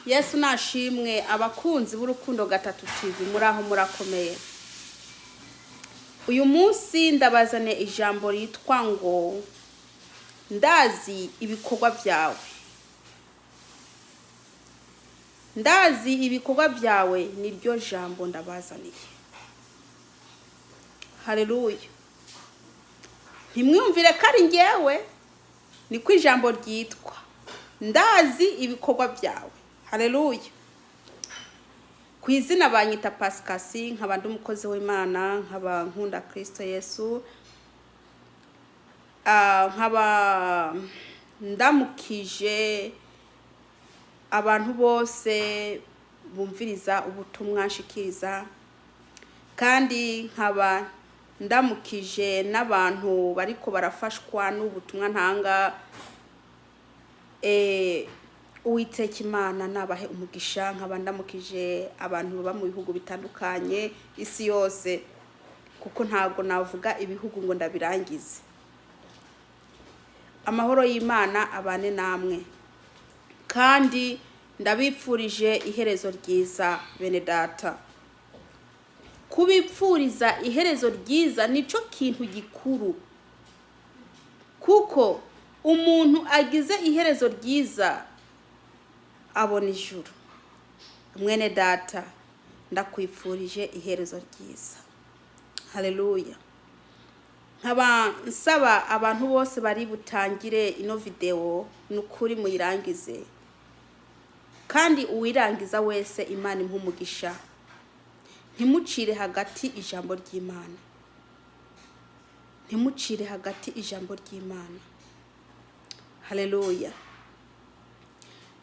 Yesu nashimwe abakunzi b'urukundo gatatu TV muraho murakomeye. Uyu munsi ndabazane ijambo ritwa ngo ndazi ibikorwa byawe. Ndazi ibikorwa byawe niryo jambo ndabazaniye. Haleluya. Ntimwumvire kari ngewe niko ijambo ryitwa. Ndazi ibikorwa byawe. Haleluya. Kwizina banyita Pascasi nkaba ndi umukozi w'Imana nkaba nkunda Kristo Yesu. Nkaba ndamukije abantu bose bumviriza ubutumwa nshikiriza, kandi nkaba ndamukije n'abantu bariko barafashwa n'ubutumwa ntanga. Uwiteka Imana nabahe umugisha. Nkaba ndamukije abantu baba mu bihugu bitandukanye isi yose, kuko ntago navuga ibihugu ngo ndabirangize. Amahoro y'Imana abane namwe, kandi ndabipfurije iherezo ryiza bene data. Kubipfuriza iherezo ryiza nico kintu gikuru, kuko umuntu agize iherezo ryiza abona ijuru. Mwene data, ndakwifurije iherezo ryiza. Haleluya. Nkaba nsaba abantu bose bari butangire ino video nukuri muyirangize, kandi uwirangiza wese Imana impumugisha. Ntimucire hagati ijambo ry'Imana. Ntimucire hagati ijambo ry'Imana. Haleluya.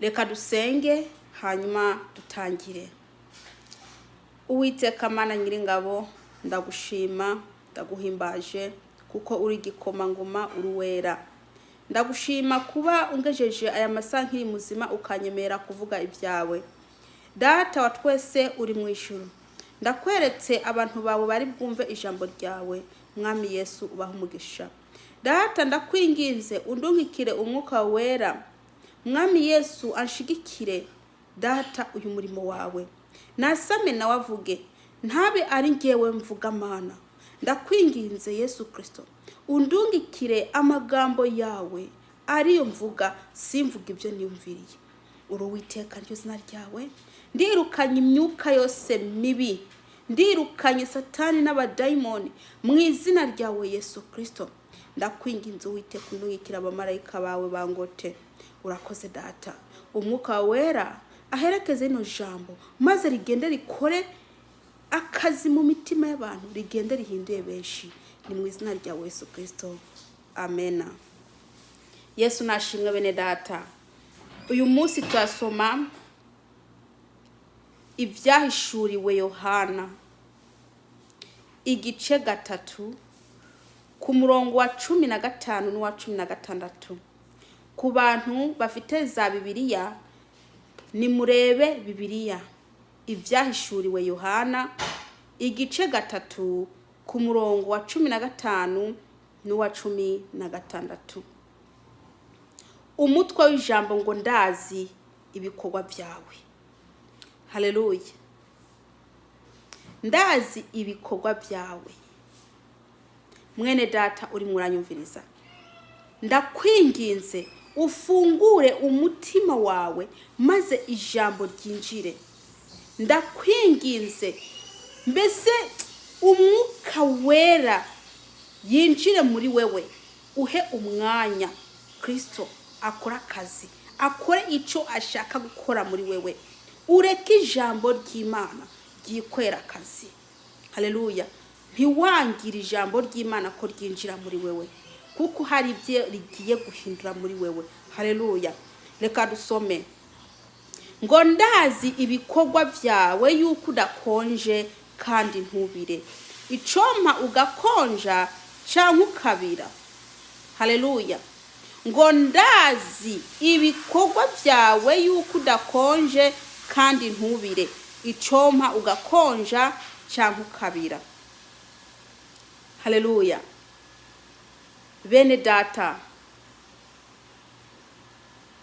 Reka dusenge hanyuma dutangire. Uwiteka Mana nyiringabo, ndagushima ndaguhimbaje kuko uri gikomangoma uruwera. Ndagushima kuba ungejeje aya masaha nkiri muzima ukanyemera kuvuga ibyawe. Data wa twese uri mu ijuru, ndakweretse abantu bawe bari bwumve ijambo ryawe. Mwami Yesu ubaha umugisha. Data ndakwinginze undungikire umwuka wera. Mwami Yesu anshigikire data uyu murimo wawe. Nasame nawe avuge, ntabe ari ngewe mvuga Mana. Ndakwinginze Yesu Kristo undungikire amagambo yawe ariyo mvuga, simvuga ibyo niyumviriye. Uruwiteka ryo zina ryawe. Ndirukanye imyuka yose mibi, ndirukanye satani n'abadayimoni mu izina ryawe Yesu Kristo. Ndakwinginze Uwiteka undungikire abamarayika bawe bangote. Urakoze data. Umwuka wera aherekeze ino jambo maze rigende rikore akazi mu mitima y'abantu, rigende rihinduye benshi. Ni mu izina rya Yesu Kristo. Amena. Yesu nashimwe bene data. Uyu munsi turasoma ibyahishuriwe Yohana igice 3 ku murongo wa 15 n'uwa 16. Ku bantu bafite za Bibiliya ni murebe Bibiliya. Ibyahishuriwe Yohana igice 3 ku murongo wa 15 n'uwa 16. Umutwe w'ijambo ngo ndazi ibikorwa byawe. Haleluya. Ndazi ibikorwa byawe. Mwene data uri muranyumviriza, ndakwinginze ufungure umutima wawe maze ijambo ryinjire. Ndakwinginze mbese umwuka wera yinjire muri wewe, uhe umwanya Kristo akora akazi, akore ico ashaka gukora muri wewe. Ureke ijambo ry'Imana ryikwera akazi. Haleluya. Ntiwangira ijambo ry'Imana ko ryinjira muri wewe, kuko hari ibye rigiye guhindura muri wewe. Haleluya. Reka dusome ngo ndazi ibikorwa byawe yuko udakonje kandi ntubire. Icompa ugakonja canke ukabira. Haleluya. Ngo ndazi ibikorwa byawe yuko udakonje kandi ntubire. Icompa ugakonja canke ukabira. Haleluya. Bene data,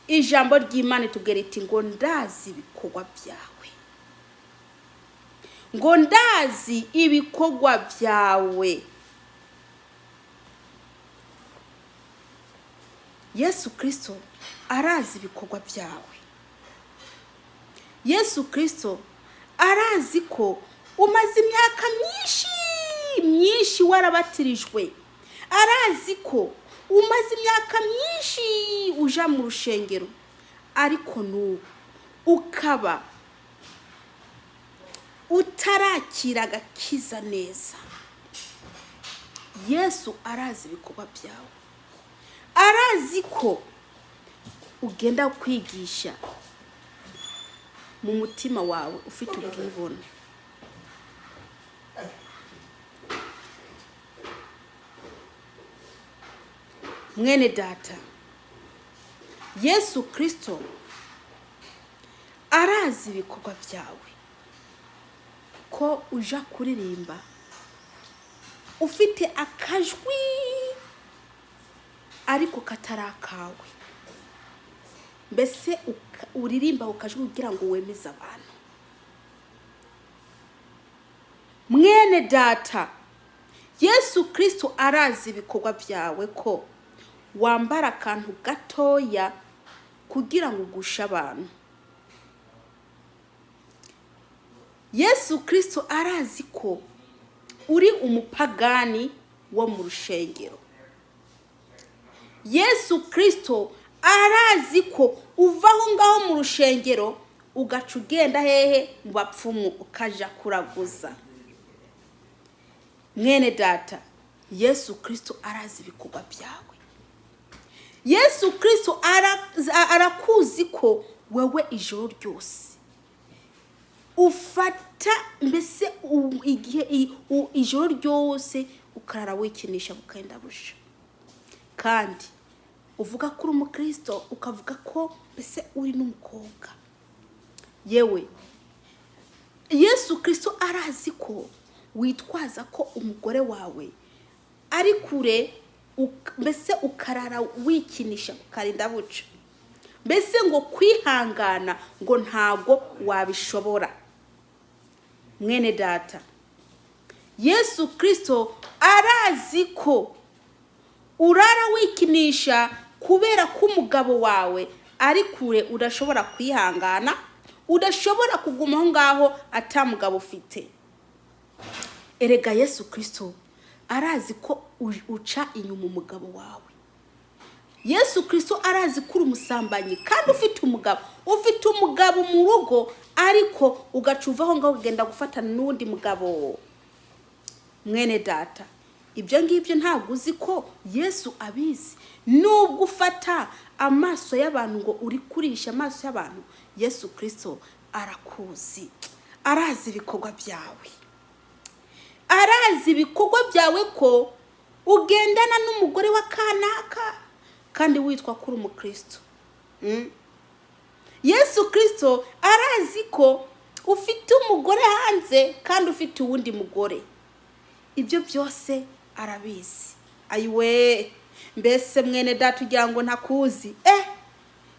ijambo ry'Imana itubwira iti ngo ndazi ibikorwa byawe, ngo ndazi ibikorwa byawe. Yesu Kristo arazi ibikorwa byawe. Yesu Kristo arazi ko umaze imyaka myinshi warabatirijwe. Arazi ko umaze imyaka myinshi uja mu rushengero, ariko n'ubu ukaba utarakira agakiza neza. Yesu arazi ibikorwa byawe. Arazi ko ugenda kwigisha mu mutima wawe ufite ubwibone. Mwene data, Yesu Kristo arazi ibikorwa byawe, ko uja kuririmba ufite akajwi ariko katarakawe. Mbese uririmba ukajwi kugira ngo wemeze abantu. Mwene data, Yesu Kristo arazi ibikorwa byawe, ko wambara akantu gatoya kugira ngo ugushe abantu. Yesu Kristo arazi ko uri umupagani wo mu rushengero. Yesu Kristo arazi ko uvaho ngaho mu rushengero ugaca ugenda hehe mu bapfumu ukaja kuraguza. Mwene data, Yesu Kristo arazi ibikorwa byawe. Yesu Kristo arakuzi ko wewe ijoro ryose ufata, mbese igihe ijoro ryose ukarara wikinisha bukenda busha, kandi uvuga ko uri umukristo, ukavuga ko mbese uri n'umukobwa. Yewe Yesu Kristo arazi ko witwaza ko umugore wawe ari kure, mbese ukarara wikinisha ukarinda buca, mbese ngo kwihangana ngo ntago wabishobora. Mwene data, Yesu Kristo arazi ko urara wikinisha kubera ko umugabo wawe ari kure, udashobora kwihangana, udashobora kugumaho ngaho atamugabo ufite. Erega Yesu Kristo arazi ko uca inyuma umugabo wawe. Yesu Kristo arazi ko uri umusambanyi kandi ufite umugabo mu rugo, ariko ugacuvaho ngaho ugenda gufatana n'undi mugabo. Mwene data, ibyo ngibyo ntabwo uzi ko Yesu abizi. Nubwo ufata amaso y'abantu ngo uri kurisha amaso y'abantu, Yesu Kristo arakuzi. Arazi ibikorwa byawe. Arazi ibikorwa byawe ko ugendana n'umugore wa kanaka kandi witwa kuri umukristo. Yesu Kristo arazi ko ufite umugore hanze kandi ufite uwundi mugore. Ibyo byose arabizi. Ayiwe, mbese mwene data ugira ngo ntakuzi.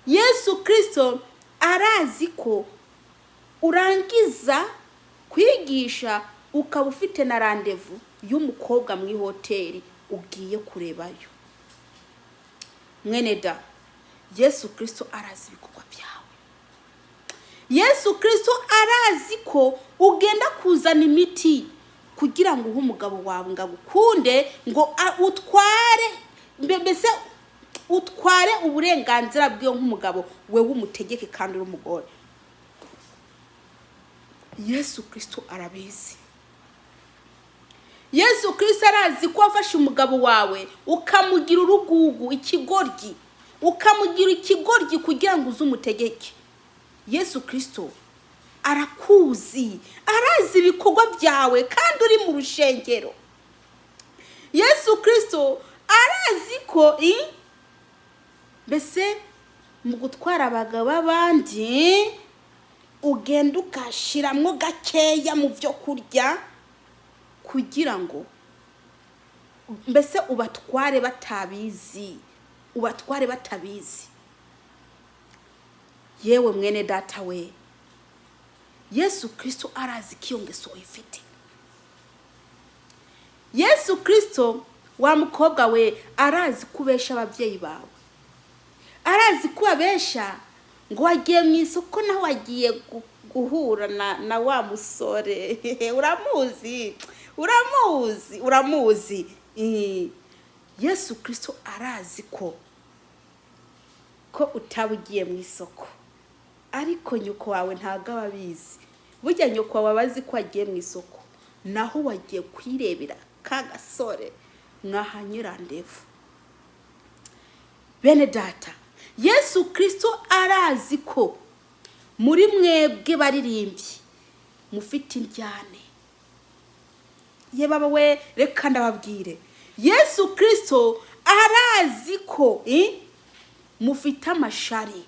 Yesu Kristo arazi ko urangiza kwigisha ukaba ufite na randevu y'umukobwa mu hoteli ugiye kurebayo. Mwene da, Yesu Kristo arazi ibikorwa byawe. Yesu Kristo arazi ko ugenda kuzana imiti kugira ngo umugabo wawe ngagukunde, ngo utware uburenganzira bwe nk'umugabo wewe umutegeke kandi uri umugore. Yesu Kristo arabizi. Yesu Kristo arazi ko wafashe umugabo wawe ukamugira urugugu, ikigoryi, ukamugira ikigoryi kugira ngo uze umutegeke. Yesu Kristo arakuzi, arazi ibikorwa byawe kandi uri mu rushengero. Yesu Kristo arazi ko mbese mu gutwara abagabo abandi ugenda ukashiramwo gakeya mu byo kurya kugira ngo mbese ubatware batabizi. yewe mwene data we, Yesu Kristo arazi ko iyo ngeso uyifite. Yesu Kristo wa mukobwa we arazi kubesha ababyeyi bawe, arazi kubabesha ngo wagiye mu isoko naho wagiye guhura na wa musore. uramuzi. Yesu Kristo arazi ko utabugiye mu isoko, ariko nyoko wawe ntago ababizi. Burya nyoko wawe abazi ko wagiye mu isoko, naho wagiye kwirebera ka gasore mwahanyura ndevu. Bene data, Yesu Kristo arazi ko muri mwebwe baririmbyi mufite indyane. Ye baba we, reka ndababwire, Yesu Kristo arazi ko mufite amashari.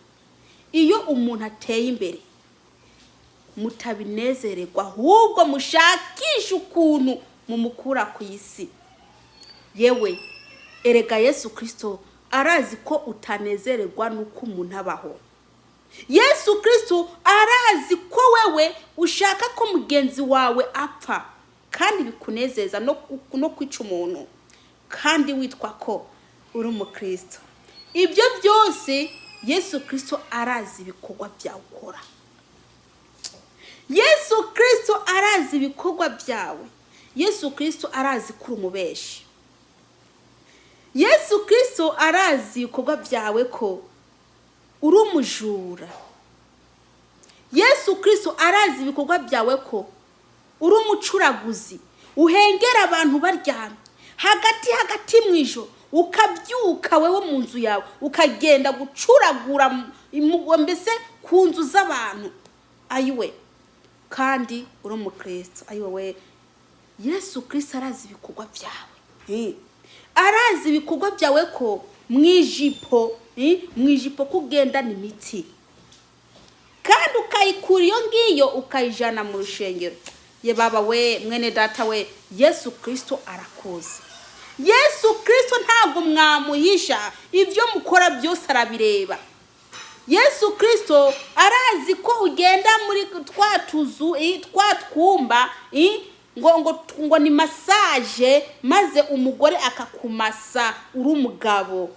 Iyo umuntu ateye imbere mutabinezererwa, ahubwo mushakisha ukuntu mumukura ku isi. Yewe erega Yesu Kristo arazi ko utanezererwa nuko umuntu abaho. Yesu Kristo arazi ko wewe ushaka ko mugenzi wawe apfa, kandi bikunezeza no kwica umuntu, kandi witwa ko uri umukristo. Ibyo byose Yesu Kristo arazi ibikorwa byawe ukora. Yesu Kristo arazi ibikorwa byawe. Yesu Kristo arazi ko uri umubeshi. Yesu Kristo arazi ibikorwa byawe ko uri umujura. Yesu Kristo arazi ibikorwa byawe ko uri umucuraguzi, uhengera abantu baryamye hagati mu ijoro, ukabyuka wewe mu nzu yawe ukagenda gucuragura mbese ku nzu z'abantu. Ayiwe, kandi uri umukristo. Ayiwe we, Yesu Kristo arazi ibikorwa byawe. Arazi ibikorwa byawe ko mwijipo kugendana imiti, kandi ukayikura iyo ngiyo ukayijana mu rushengero. Ye baba we, mwene data we, Yesu Kristo arakuzi. Yesu Kristo ntabwo mwamuhisha, ibyo mukora byose arabireba. Yesu Kristo arazi ko ugenda muri twatuzu twatwumba ngo ni massage, maze umugore akakumasa uri umugabo.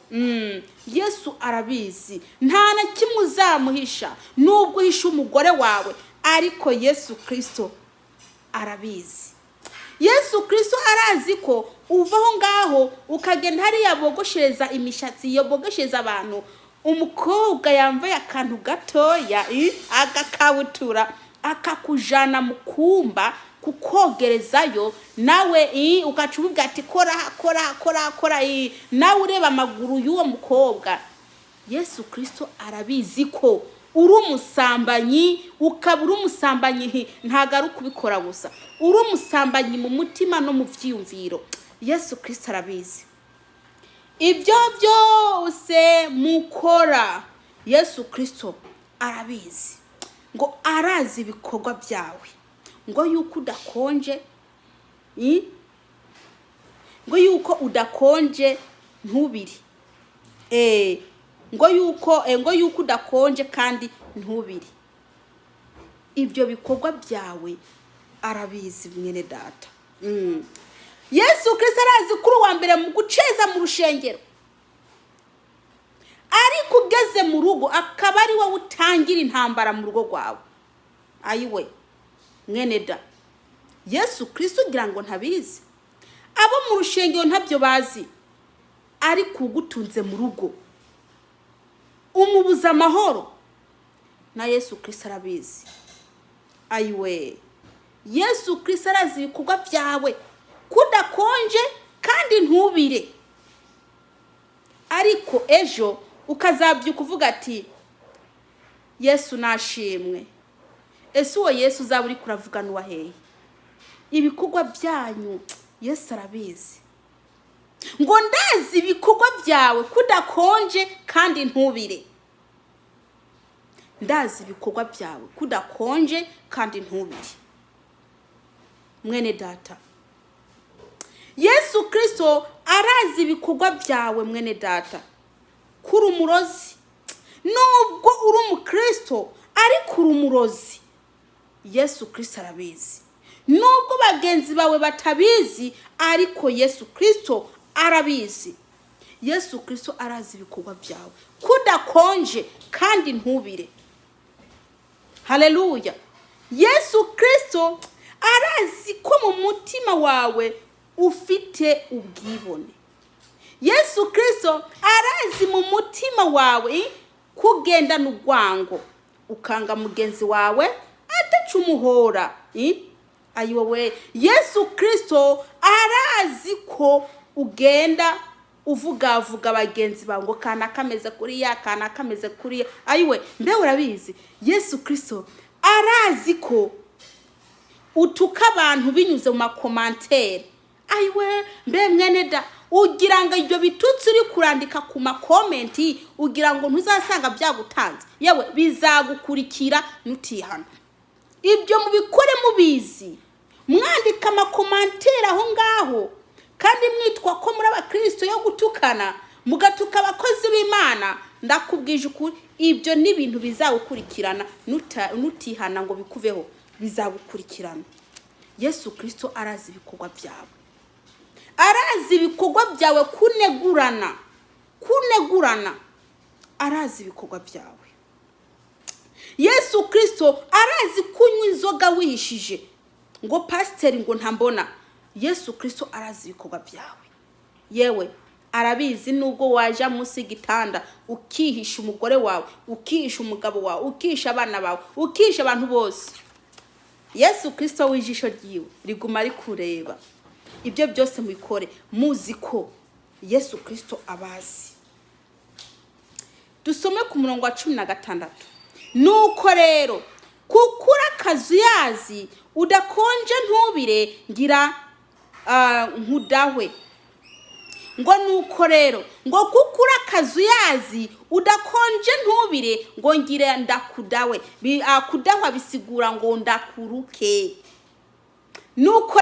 Yesu arabizi, nta na kimwe uzamuhisha nubwo uhisha umugore wawe, ariko Yesu Kristo arabizi. Yesu Kristo arazi ko uvaho ngaho ukagenda hariya bogoshereza imishatsi, yo bogoshereza abantu, umukobwa yambaye akantu gatoya agakabutura, akakujana mu kumba kukogerezayo, nawe ugacubuga ati kora, nawe ureba amaguru y'uwo mukobwa. Yesu Kristo arabizi ko uri umusambanyi, ukaba uri umusambanyi ntago ari kubikora gusa, uri umusambanyi mu mutima no mu vyiyumviro. Yesu Kristo arabizi. Ibyo byose mukora, Yesu Kristo arabizi. Ngo arazi ibikorwa byawe, ngo yuko udakonje, ngo yuko udakonje ntubiri. Ngo yuko udakonje kandi ntubiri. Ibyo bikorwa byawe arabizi mwene data. Yesu Kristo arazi kuri wa mbere mu guceza mu rushengero, ariko ugeze mu rugo akaba ari wowe utangira intambara mu rugo rwawe. Ayiwe mwene da, Yesu Kristo ugira ngo ntabizi? Abo mu rushengero ntabyo bazi, ariko ugutunze mu rugo umubuza amahoro, na Yesu Kristo arabizi. Ayiwe, Yesu Kristo arazi ibikorwa byawe, kudakonje kandi ntubire, ariko ejo ukazabyuka uvuga ati Yesu nashimwe. Ese uwo Yesu uzaba uri kuravuga n'uwa hehe? Ibikorwa byanyu Yesu arabizi. Ngo ndazi ibikorwa byawe kudakonje kandi ntubire. Ndazi ibikorwa byawe kudakonje kandi ntubire. Mwene data, Yesu Kristo arazi ibikorwa byawe mwene data. Kuri umurozi, nubwo uri umukristo ariko uri umurozi, Yesu Kristo arabizi. Nubwo bagenzi bawe batabizi ariko Yesu Kristo arabizi. Yesu Kristo arazi ibikorwa byawe, kudakonje kandi ntubire. Haleluya. Yesu Kristo arazi ko mu mutima wawe ufite ubwibone. Yesu Kristo arazi mu mutima wawe kugenda n'urwango, ukanga mugenzi wawe atacumuhora. Ayiwe, Yesu Kristo arazi ko ugenda uvuga bagenzi bawe ngo kana kameze kuri ya, kana kameze kuri. Ayiwe, mbe urabizi Yesu Kristo arazi ko utuka abantu binyuze mu makomantere. Ayiwe, mbe mwene da, ugira ngo ibyo bitutsi uri kurandika ku makomenti ugira ngo ntuzasanga byagutanze, yewe bizagukurikira nutihana. Ibyo mubikore mubizi, mwandika amakomantere aho ngaho kandi mwitwa ko muri abakristo yo gutukana, mugatuka abakozi b'Imana. Ndakubwije ukuri, ibyo ni ibintu bizagukurikirana nutihana ngo bikuveho, bizagukurikirana. Yesu Kristo arazi ibikorwa byawe, arazi ibikorwa byawe kunegurana, arazi ibikorwa byawe. Yesu Kristo arazi kunywa inzoga wihishije ngo pasiteri ngo ntambona. Yesu Kristo arazi ibikorwa byawe. Yewe arabizi nubwo waje munsi y'igitanda ukihisha umugore wawe, ukihisha umugabo wawe, ukihisha abana bawe, ukihisha abantu bose, Yesu Kristo w'ijisho ryiwe riguma ari kureba. Ibyo byose mubikore muzi ko Yesu Kristo abazi. Dusome ku murongo wa 16. Nuko rero kukura akazu yazi udakonje ntubire ngira nkudahwe. Ngo nuko rero ngo kukura akazu yazi udakonje ntubire ngo ngira ndakudawe. Kudahwa bisigura ngo ndakuruke. Nuko